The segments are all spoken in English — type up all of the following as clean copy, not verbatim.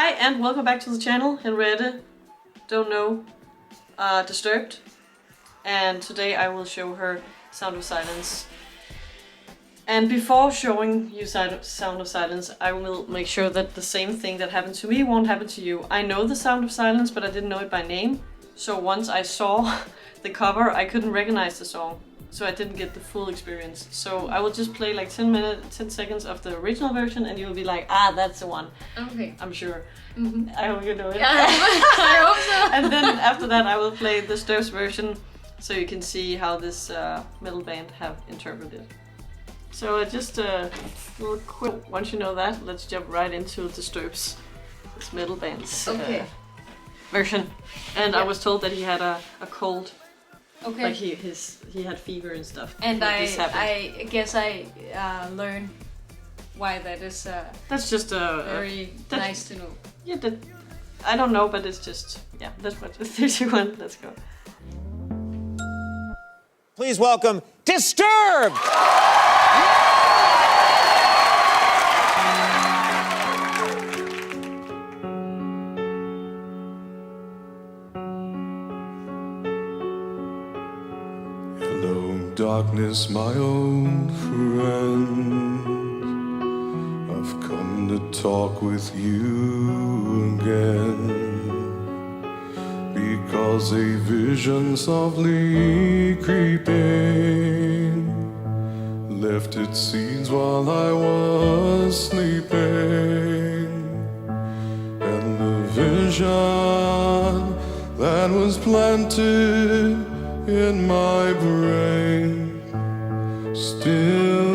Hi and welcome back to the channel. Henri Disturbed, and today I will show her Sound of Silence. And before showing you Sound of Silence, I will make sure that the same thing that happened to me won't happen to you. I know the Sound of Silence, but I didn't know it by name. So once I saw the cover, I couldn't recognize the song. So I didn't get the full experience. So I will just play like 10 seconds of the original version and you'll be like, ah, that's the one. Okay. I'm sure. Mm-hmm. I hope you know it. Yeah, I hope so. And then after that I will play the Disturbed version so you can see how this metal band have interpreted. So just a little quick, once you know that, let's jump right into Disturbed's, this metal band's version. And I was told that he had a cold. Okay. Like he had fever and stuff. And I guess I learned why that is. That's just very nice to know. Yeah, I don't know, but it's just that's what 31. Let's go. Please welcome Disturbed. Hello, darkness, my old friend. I've come to talk with you again, because a vision softly creeping left its seeds while I was sleeping, and the vision that was planted in my brain still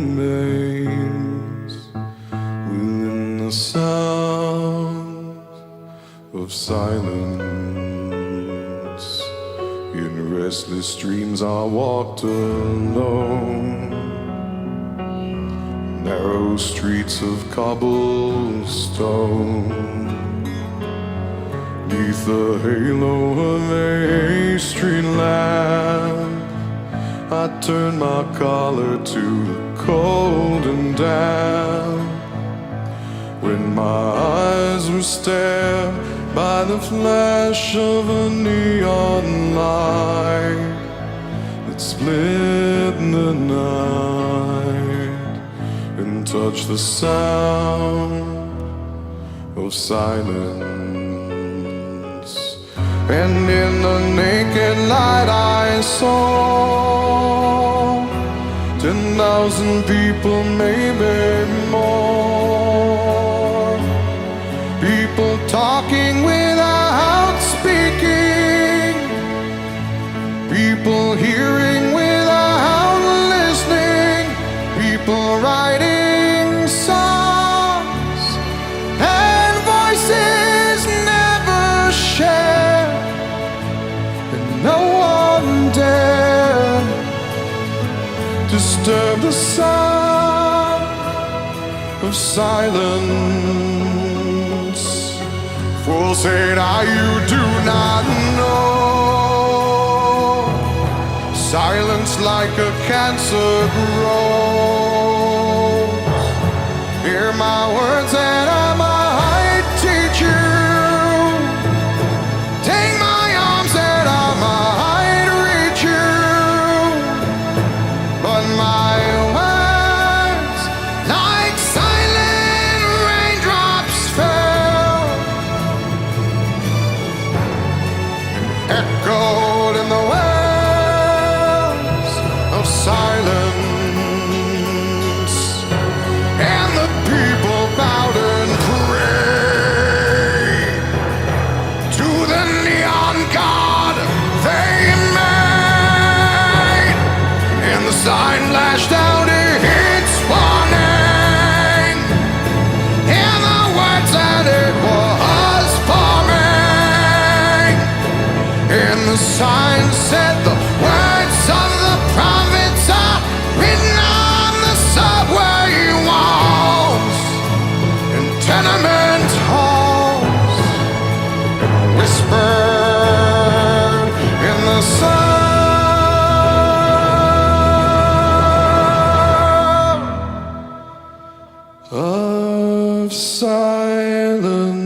remains within the sound of silence. In restless dreams I walked alone, narrow streets of cobblestone, neath the halo of a street lamp. I turned my collar to the cold and damp, when my eyes were stared by the flash of a neon light that split the night and touched the sound of silence. And in the naked light I saw 10,000 people, maybe more, people talking without speaking, people hearing without listening, people writing songs and voices never shared, and no one dared disturb the sound of silence. Fools say now you do not know, silence like a cancer grows. Hear my words and I might teach you, take my arms and I might reach you, but my words like silent raindrops fell and echoed in the wells of silence. And the people bowed and prayed to the neon god they made, and the sign lashed out its warning, and the words that it was forming, and the sign said the words of the prophets are written on the subway walls and tenement halls, and whispered in the sound of silence.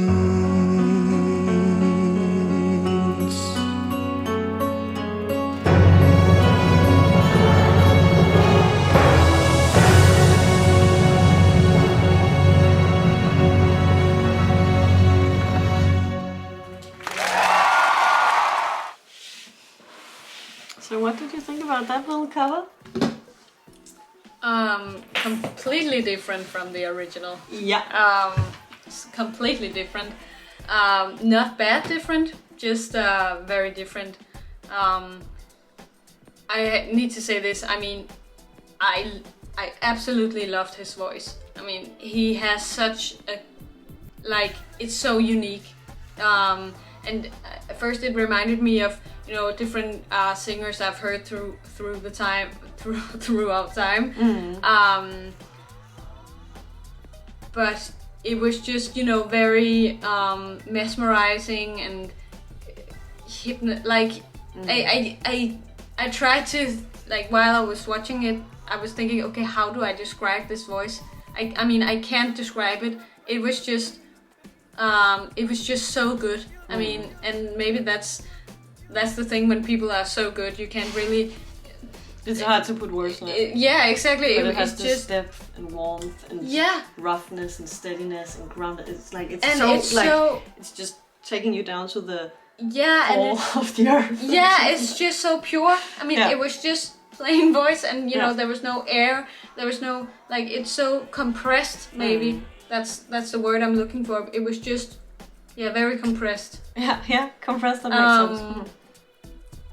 about that little cover? Completely different from the original. Yeah. It's completely different. Not bad different, just very different. I need to say this. I mean, I absolutely loved his voice. I mean, he has such a it's so unique. And at first it reminded me of different singers I've heard throughout time. But it was just very mesmerizing and I tried to while I was watching it, I was thinking, okay, how do I describe this voice? I mean I can't describe it. It was just so good. I mean, and maybe that's the thing when people are so good, you can't really. It's hard to put words on it. Yeah, exactly. But it has it's this just depth and warmth and roughness and steadiness and grounded. It's it's just taking you down to the core of the earth. Yeah, it's just so pure. I mean, it was just plain voice, and there was no air. There was no it's so compressed. Maybe that's the word I'm looking for. It was just very compressed. Yeah, compressed. That makes sense.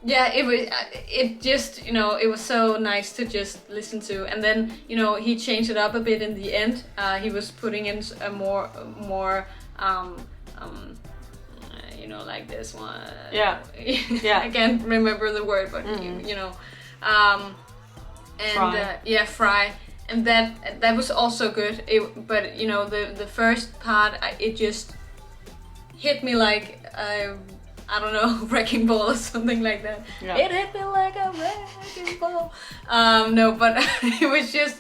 Yeah, it was. It just it was so nice to just listen to, and then he changed it up a bit in the end. He was putting in a more like this one. Yeah. I can't remember the word, but fry. And that was also good. But the first part, it just hit me like I don't know, wrecking ball or something like that. Yeah. It hit me like a wrecking ball. No, but it was just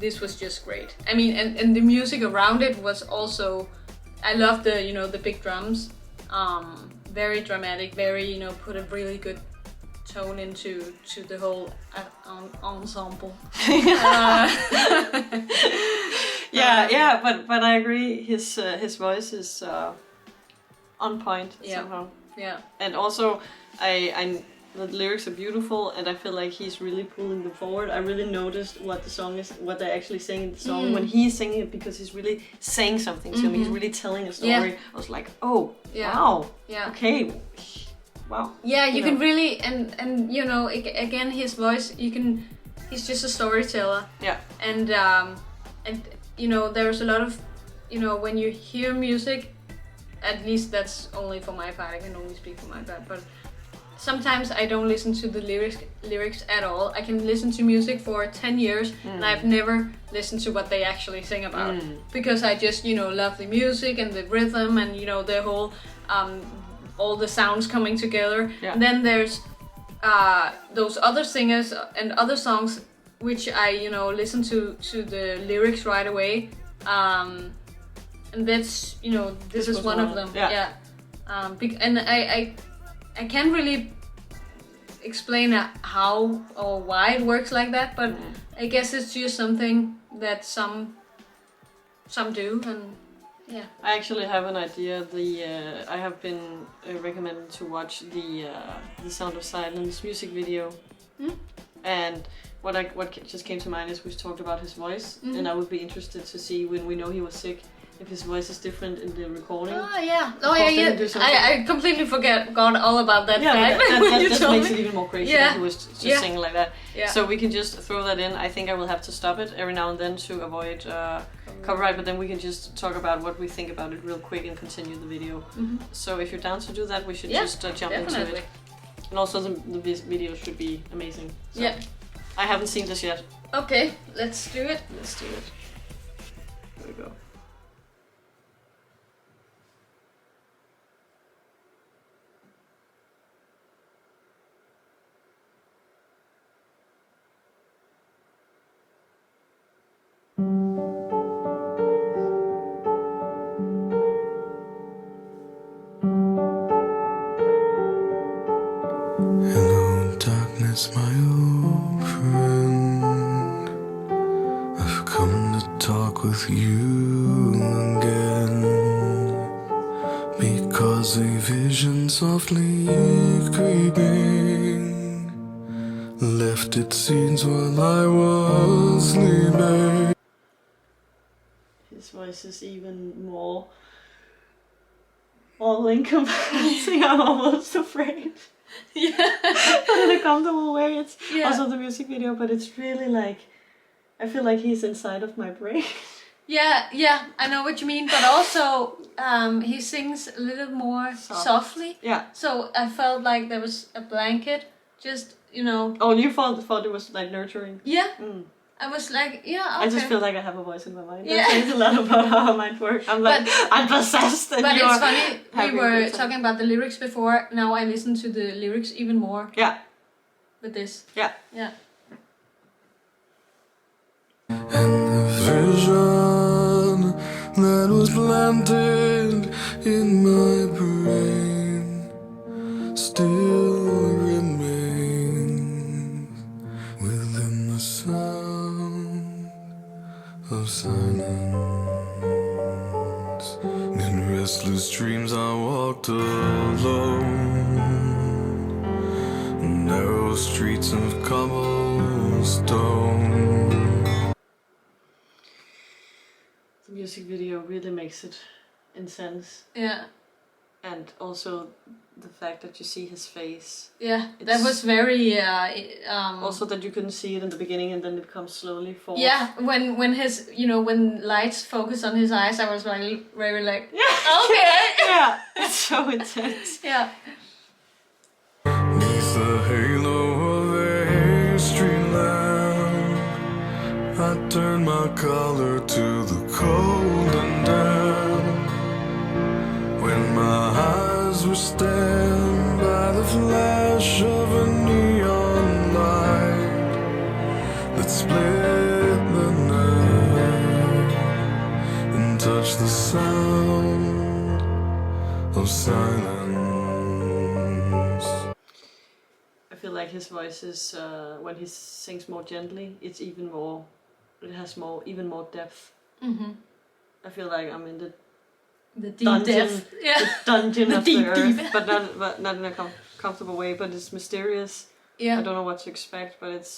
this was just great. I mean, and the music around it was also. I love the big drums. Very dramatic. Very put a really good tone into the whole ensemble. But I agree. His voice is on point somehow. Yeah. And also, the lyrics are beautiful, and I feel like he's really pulling them forward. I really noticed what the song is, what they're actually saying in the song when he's singing it, because he's really saying something to me. He's really telling a story. Yeah. I was like, oh, wow, okay, wow. Yeah, you can really, and again, his voice, he's just a storyteller. Yeah. And there's a lot of, when you hear music, at least that's only for my part. I can only speak for my part, but. Sometimes I don't listen to the lyrics at all. I can listen to music for 10 years and I've never listened to what they actually sing about. Because I just, love the music and the rhythm and, the whole, all the sounds coming together. Yeah. And then there's those other singers and other songs which I, listen to the lyrics right away. And that's, this is one of them. Yeah. And I can't really explain how or why it works like that, but I guess it's just something that some do, and yeah. I actually have an idea. I have been recommended to watch the Sound of Silence music video, and what just came to mind is we talked about his voice, and I would be interested to see when we know he was sick. If his voice is different in the recording. Oh yeah. I completely forgot all about that. Yeah, that just makes it even more crazy that he was just singing like that. Yeah. So we can just throw that in. I think I will have to stop it every now and then to avoid copyright, but then we can just talk about what we think about it real quick and continue the video. So if you're down to do that, we should just jump into it. And also the video should be amazing. So yeah. I haven't seen this yet. Okay, let's do it. Let's do it. Here we go. Hello, darkness, my old friend. I've come to talk with you again, because a vision softly creeping lifted scenes while I was sleeping. His voice is even more all-encompassing. I'm almost afraid. Yeah. But in a comfortable way. It's Yeah. also the music video, but it's really like, I feel like he's inside of my brain. Yeah, I know what you mean, but also he sings a little more softly. Yeah. So I felt like there was a blanket, just, you know. Oh, you thought it was like nurturing. Yeah. Mm. I was like, yeah, okay. I just feel like I have a voice in my mind. Yeah. That says a lot about how I might work. I'm like, I'm possessed. And But you're it's funny, we having a were good time. talking about the lyrics before, now I listen to the lyrics even more Yeah. with this. Yeah. Yeah. And the vision that was planted in my brain still remains within the sound of silence. In restless dreams I walked alone, narrow streets of cobblestone. The music video really makes it intense. Yeah. And also the fact that you see his face. Yeah, that It's- was very Also that you couldn't see it in the beginning and then it comes slowly forward. yeah, when his, you know, when lights focus on his eyes, I was like very like, Yeah. okay. Yeah. It's so intense. Yeah. Neath the halo of a street lamp, I turn my collar to the cold and damp. When my eyes were stabbed by the flash of a neon light that split the night and touched the sound of silence. I feel like his voice is, when he sings more gently, it's even more, it has more, even more depth. Mm-hmm. I feel like I'm in the The deep dungeon, depth. Yeah. the dungeon The of deep, the earth, deep. but not in a comfortable way. But it's mysterious. I Yeah. don't know what to expect, but it's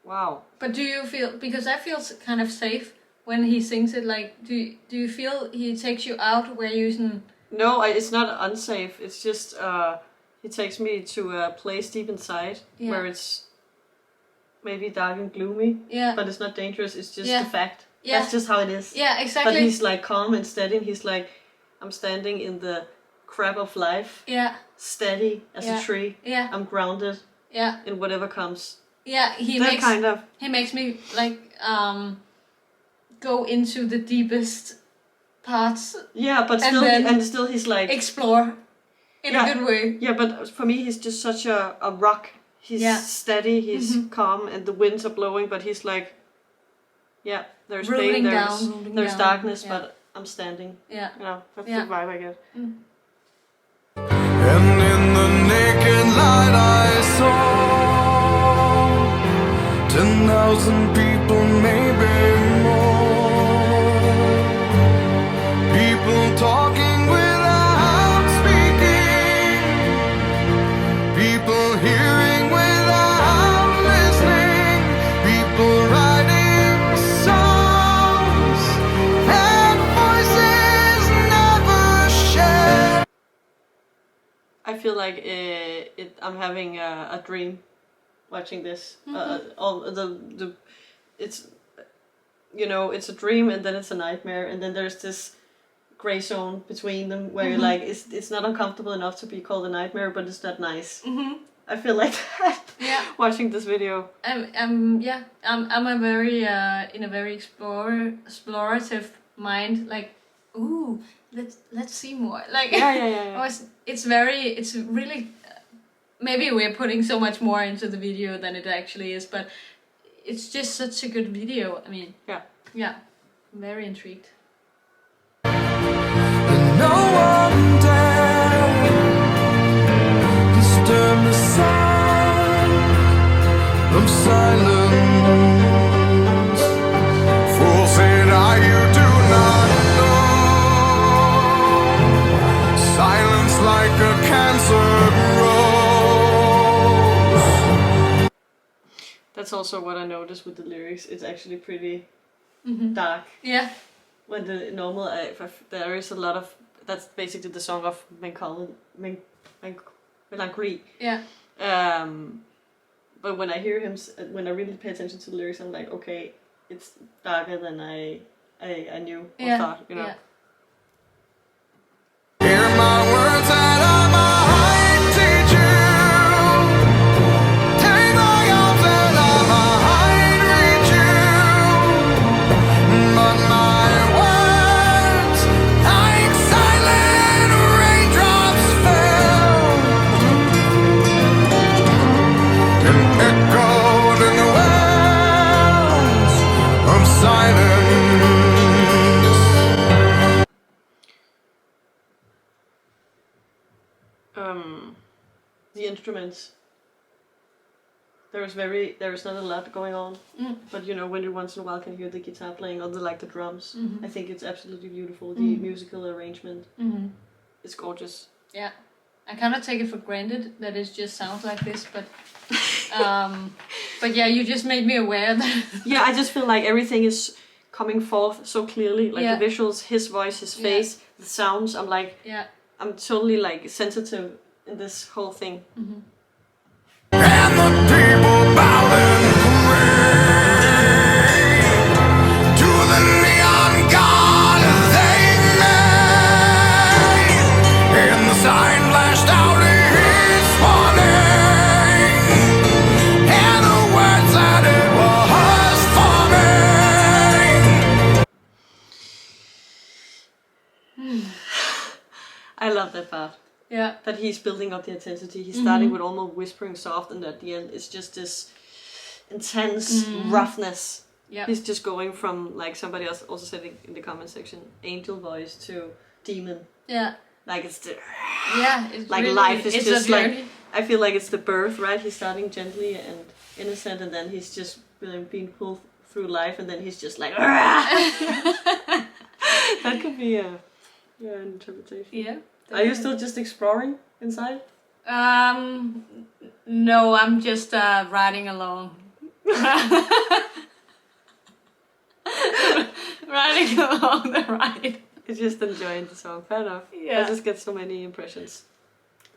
wow. But do you feel, because I feel kind of safe when he sings it, like, do you feel he takes you out where you can... No, it's not unsafe. It's just he takes me to a place deep inside Yeah. where it's maybe dark and gloomy, Yeah. but it's not dangerous. It's just Yeah. the fact. Yeah. That's just how it is. Yeah, exactly. But he's like calm and steady. And he's like, I'm standing in the crap of life, Yeah. steady as Yeah. a tree. Yeah. I'm grounded Yeah. in whatever comes. Yeah, That kind of. he makes me like go into the deepest parts, Yeah, but And still, then still he's like. explore in Yeah. a good way. Yeah, but for me, he's just such a rock. He's Yeah. steady, he's Mhm. calm, and the winds are blowing, but he's like, yeah, there's Rolling pain, down, rolling there's down, darkness, yeah. but I'm standing. Yeah. You know, that's Yeah. the vibe I get. And in the naked light I saw 10,000 people, maybe more. People talking without speaking. People hearing without listening. People writing songs that voices never share. I feel like I'm having a dream watching this. All the it's, you know, it's a dream and then it's a nightmare and then there's this gray zone between them where you're like it's not uncomfortable enough to be called a nightmare, but it's not nice. I feel like that Yeah. watching this video. I'm a very in a very explorative mind, like, ooh, let's see more. Like, Yeah. it's really, maybe we're putting so much more into the video than it actually is, but it's just such a good video. I mean, Yeah. I'm very intrigued. And no one dare disturb the sound of silence. Fool said you do not know. Silence like a cancer grows. That's also what I noticed with the lyrics. It's actually pretty dark. Yeah. When the normal, there is a lot of, that's basically the song of melancholy. Yeah. But when I hear him, when I really pay attention to the lyrics, I'm like, okay, it's darker than I knew or thought, you know. Yeah. Hear my words that I might teach you. Take my arms that I might reach you. But my words, like silent raindrops, fell and echoed in the wells of silence. The instruments. There is not a lot going on, but you know, when you once in a while can hear the guitar playing or the drums, I think it's absolutely beautiful. The musical arrangement is gorgeous. Yeah, I kind of take it for granted that it just sounds like this, but yeah, you just made me aware that. Yeah, I just feel like everything is coming forth so clearly, like the visuals, his voice, his face, the sounds. I'm like, I'm totally like sensitive in this whole thing. And the people bowed and prayed to the neon god they made. And the sign flashed out its warning, and the words that it was forming. I love that part. Yeah. That he's building up the intensity. He's starting with almost whispering soft, and at the end it's just this intense roughness. Yeah. He's just going from, like somebody else also said in the comment section, angel voice to demon. Yeah. Like it's the It's like really, life is it's just a like, journey. I feel like it's the birth, right? He's starting gently and innocent, and then he's just being pulled through life, and then he's just like that could be an interpretation. Yeah. Are you still just exploring inside? No, I'm just riding along. Riding along the ride. You're just enjoying the song. Fair enough. Yeah. I just get so many impressions.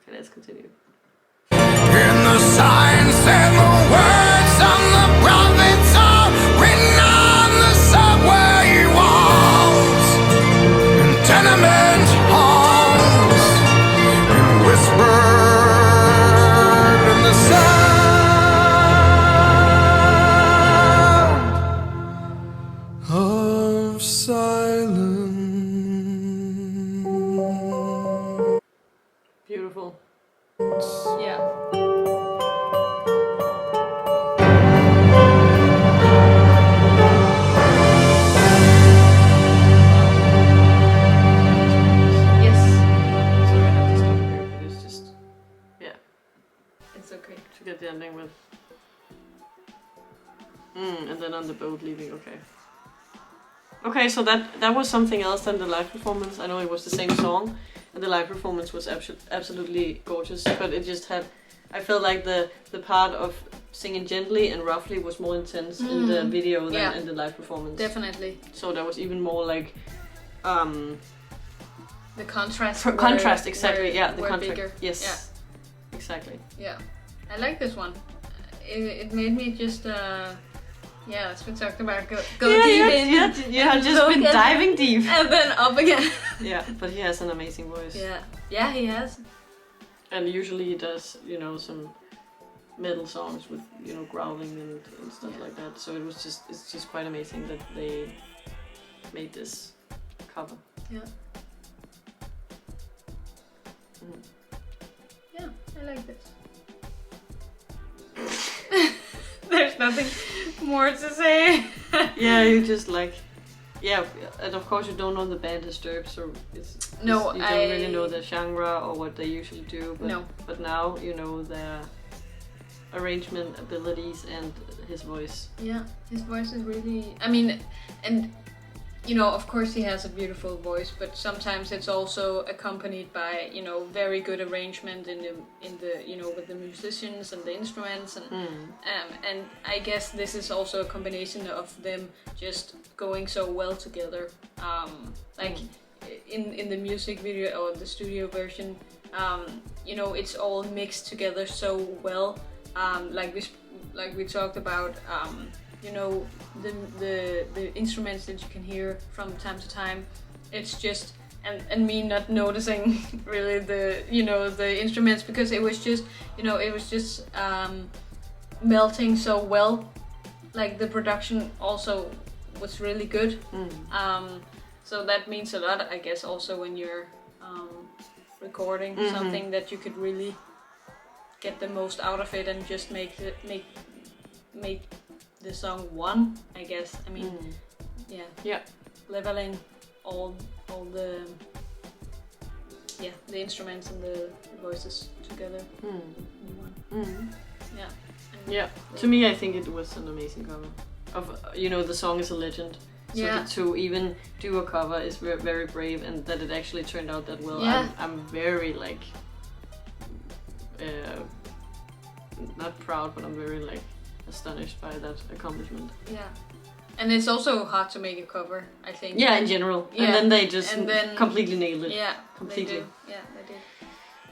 Okay, let's continue. In the signs and the words of the prophets are written on the subway walls, in tenement halls, and whispered in the sound of silence. Beautiful. Yeah. Yes. Sorry, I have to stop here, but it's just, yeah, It's okay. to get the ending with. And then on the boat leaving, okay. Okay, so that was something else than the live performance. I know it was the same song, and the live performance was absolutely gorgeous, but it just had, I felt like the part of singing gently and roughly was more intense in the video than in the live performance. Definitely. So there was even more like, The contrast. contrast, exactly, the were contrast. bigger. Yes, Yeah. exactly. Yeah. I like this one. It made me just, as we talked about, go deep in. You have just look been at- diving deep. And then up again. Yeah, but he has an amazing voice. Yeah, he has. And usually he does, you know, some metal songs with, you know, growling and stuff like that. So it's just quite amazing that they made this cover. Yeah. Yeah, I like this. There's nothing more to say. Yeah, you just like, and of course you don't know the band Disturbed, so you don't really know the genre or what they usually do. But, but now you know their arrangement abilities and his voice. Yeah, his voice is really. I mean, and you know, of course he has a beautiful voice, but sometimes it's also accompanied by, you know, very good arrangement in the you know, with the musicians and the instruments, and I guess this is also a combination of them just going so well together. Like in the music video or the studio version, you know, it's all mixed together so well. Like we talked about, you know, the instruments that you can hear from time to time. It's just and me not noticing really the, you know, the instruments, because it was just, you know, it was just melting so well. Like the production also was really good. So that means a lot, I guess, also when you're recording something, that you could really get the most out of it and just make the song one, I guess. I mean, leveling all the instruments and the voices together in one. To me, I think it was an amazing cover of, you know, the song is a legend. So to even do a cover is very brave, and that it actually turned out that well. I'm very like not proud, but I'm very like astonished by that accomplishment. Yeah, and it's also hard to make a cover, I think. Yeah, in general. Yeah. And then they just completely nailed it. Yeah, completely. They did.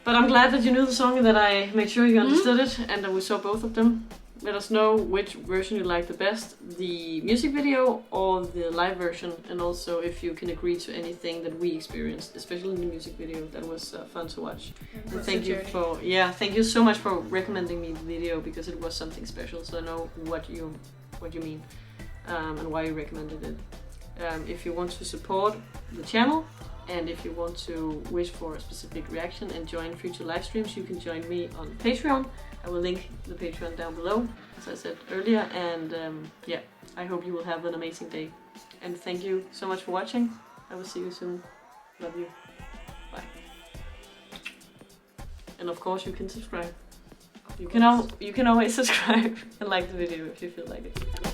But I'm glad that you knew the song and that I made sure you understood it, and that we saw both of them. Let us know which version you like the best, the music video or the live version, and also if you can agree to anything that we experienced, especially in the music video. That was fun to watch. And thank you so much for recommending me the video, because it was something special, so I know what you mean and why you recommended it. If you want to support the channel, and if you want to wish for a specific reaction and join future live streams, you can join me on Patreon. I will link the Patreon down below, as I said earlier, and I hope you will have an amazing day. And thank you so much for watching. I will see you soon. Love you. Bye. And of course you can subscribe. You can always subscribe and like the video if you feel like it.